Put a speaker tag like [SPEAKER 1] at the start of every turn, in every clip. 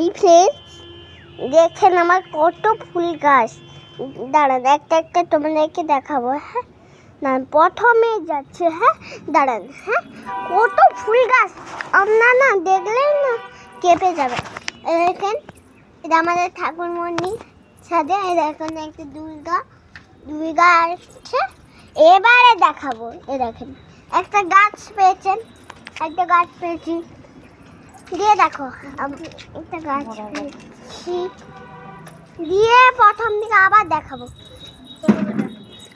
[SPEAKER 1] এই ফ্রেন্ডস দেখেন আমার কত ফুল গাছ। দাঁড়ান একটা একটা তোমাদেরকে দেখাবো। হ্যাঁ না প্রথমে যাচ্ছে। হ্যাঁ দাঁড়ান। হ্যাঁ কত ফুল গাছ আপনারা না দেখলেই না কেঁপে যাবে। দেখেন এটা আমাদের ঠাকুরমণি ছাদে। দেখেন একটা দুর্গা আসছে। এবারে দেখাবো। এ দেখেন একটা গাছ পেয়েছি দিয়ে দেখো একটা গাছ পেয়েছি দিয়ে প্রথম দিকে আবার দেখাবো।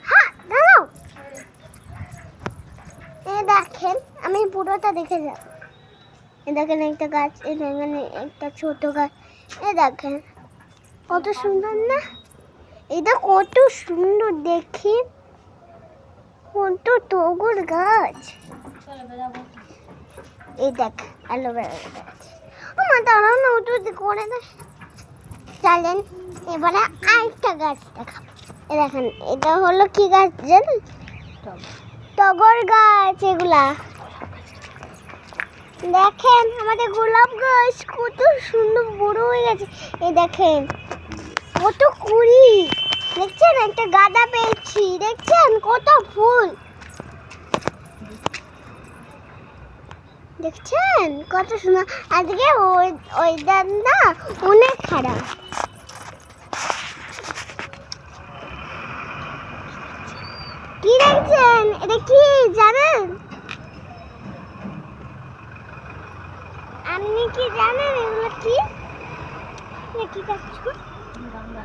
[SPEAKER 1] হ্যাঁ দাঁড়াও। দেখেন আমি পুরোটা দেখে যাব। দেখেন একটা গাছ, দেখেন একটা ছোট গাছ। দেখেন কত সুন্দর না? এটা কত সুন্দর দেখি, কত টগর গাছ। এই দেখ অ্যালোভেরা গাছ। আমার দাঁড়াও না ওটা করে না। চলেন এবারে আরেকটা গাছ দেখাবো। দেখেন এটা হলো কি গাছ জানেন? টগর গাছ। এগুলা দেখেন আমাদের গোলাপ গাছ কত সুন্দর বড় হয়ে গেছে। এই দেখেন কত কুড়ি। দেখছেন একটা গাঁদা পেয়েছি। দেখছেন কত ফুল। দেখছেন কত সুন্দর। আজকে ওই না অনেক খারাপ। কি দেখছেন? এটা কি জানেন? আপনি কি জানেন এগুলো কি? কি গাছ? গাঁদা।